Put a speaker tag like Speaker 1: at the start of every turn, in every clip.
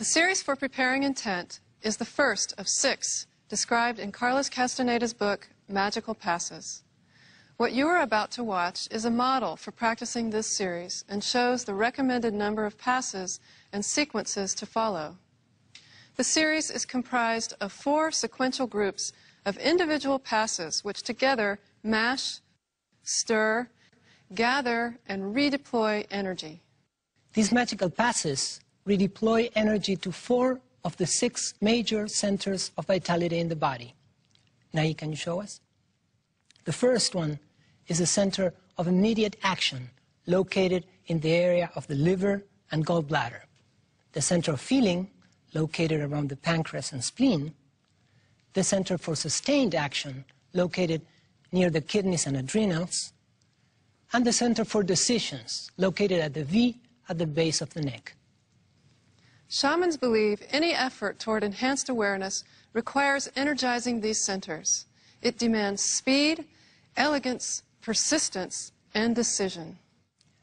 Speaker 1: The series for preparing intent is the first of 6 described in Carlos Castaneda's book, Magical Passes. What you are about to watch is a model for practicing this series and shows the recommended number of passes and sequences to follow. The series is comprised of 4 sequential groups of individual passes which together mash, stir, gather, and redeploy energy.
Speaker 2: These magical passes redeploy energy to 4 of the 6 major centers of vitality in the body. Now, can you show us? The first one is a center of immediate action located in the area of the liver and gallbladder. The center of feeling, located around the pancreas and spleen. The center for sustained action, located near the kidneys and adrenals. And the center for decisions, located at the V at the base of the neck.
Speaker 1: Shamans believe any effort toward enhanced awareness requires energizing these centers. It demands speed, elegance, persistence, and decision.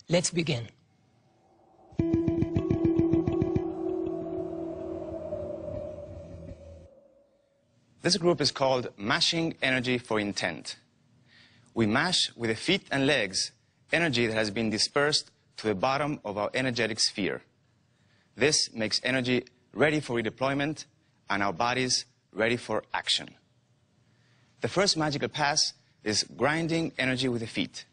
Speaker 2: Let's begin.
Speaker 3: This group is called Mashing Energy for Intent. We mash with the feet and legs energy that has been dispersed to the bottom of our energetic sphere. This makes energy ready for redeployment and our bodies ready for action. The first magical pass is grinding energy with the feet.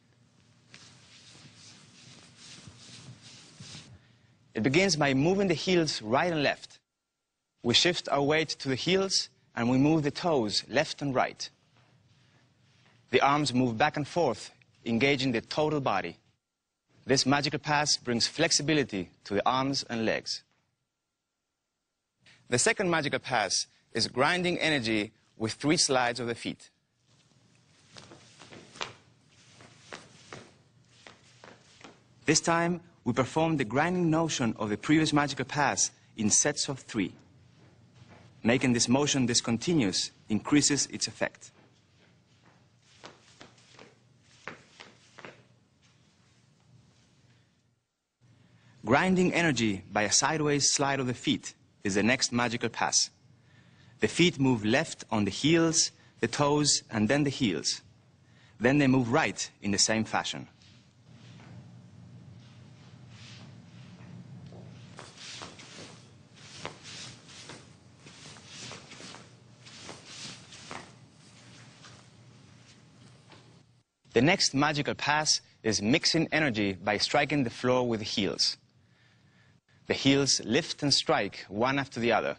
Speaker 3: It begins by moving the heels right and left. We shift our weight to the heels and we move the toes left and right. The arms move back and forth, engaging the total body. This magical pass brings flexibility to the arms and legs. The second magical pass is grinding energy with 3 slides of the feet. This time, we perform the grinding motion of the previous magical pass in sets of 3. Making this motion discontinuous increases its effect. Grinding energy by a sideways slide of the feet is the next magical pass. The feet move left on the heels, the toes, and then the heels. Then they move right in the same fashion. The next magical pass is mixing energy by striking the floor with the heels. The heels lift and strike one after the other.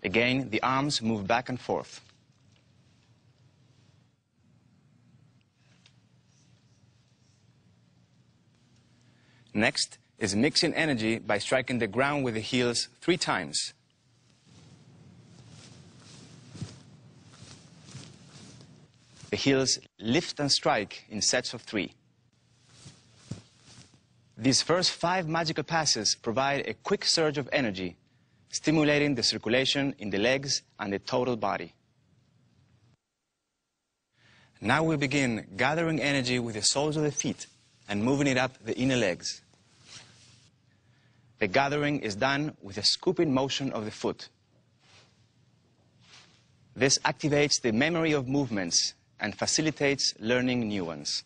Speaker 3: Again, the arms move back and forth. Next is mixing energy by striking the ground with the heels 3 times. The heels lift and strike in sets of 3. These first 5 magical passes provide a quick surge of energy, stimulating the circulation in the legs and the total body. Now we begin gathering energy with the soles of the feet and moving it up the inner legs. The gathering is done with a scooping motion of the foot. This activates the memory of movements and facilitates learning new ones.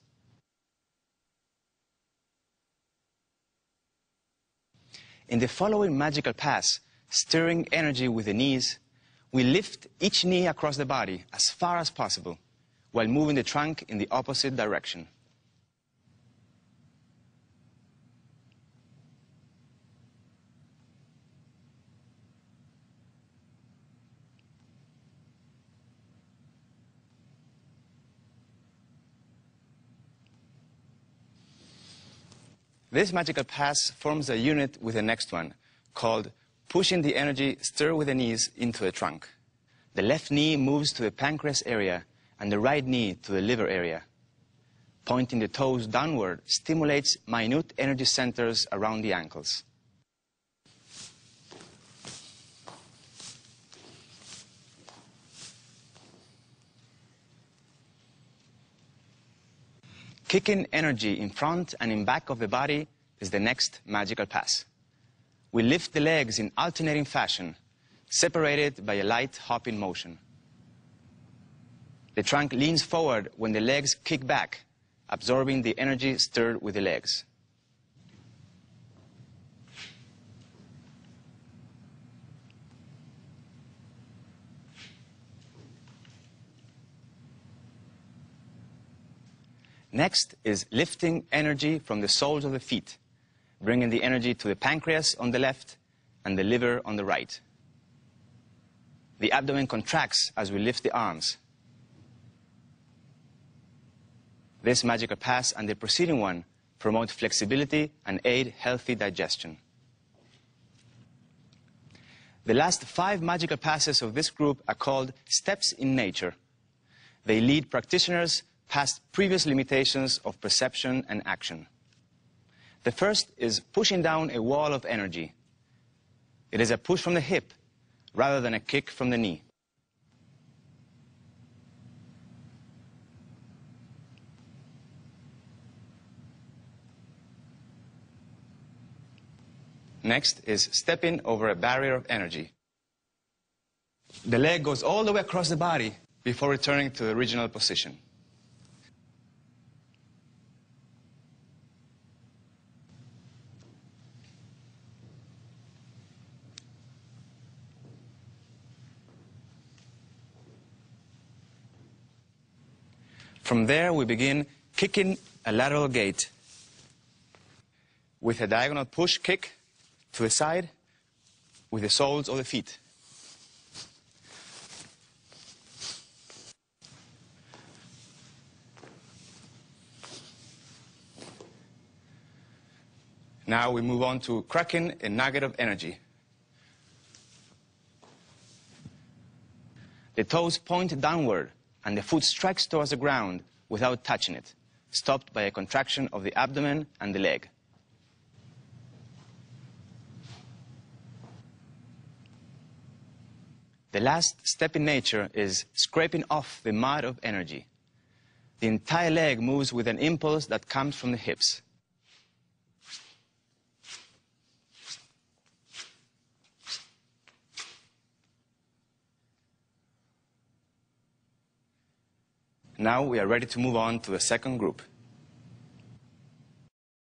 Speaker 3: In the following magical pass, stirring energy with the knees, we lift each knee across the body as far as possible, while moving the trunk in the opposite direction. This magical pass forms a unit with the next one, called pushing the energy stir with the knees into the trunk. The left knee moves to the pancreas area and the right knee to the liver area. Pointing the toes downward stimulates minute energy centers around the ankles. Kicking energy in front and in back of the body is the next magical pass. we lift the legs in alternating fashion, separated by a light hopping motion. The trunk leans forward when the legs kick back, absorbing the energy stirred with the legs. Next is lifting energy from the soles of the feet, bringing the energy to the pancreas on the left and the liver on the right. The abdomen contracts as we lift the arms. This magical pass and the preceding one promote flexibility and aid healthy digestion. The last 5 magical passes of this group are called steps in nature. They lead practitioners past previous limitations of perception and action. The first is pushing down a wall of energy. It is a push from the hip rather than a kick from the knee. Next is stepping over a barrier of energy. The leg goes all the way across the body before returning to the original position. From there, we begin kicking a lateral gait with a diagonal push kick to the side with the soles of the feet. Now we move on to cracking a nugget of energy. The toes point downward and the foot strikes towards the ground without touching it, stopped by a contraction of the abdomen and the leg. The last step in nature is scraping off the mud of energy. The entire leg moves with an impulse that comes from the hips. Now we are ready to move on to the second group.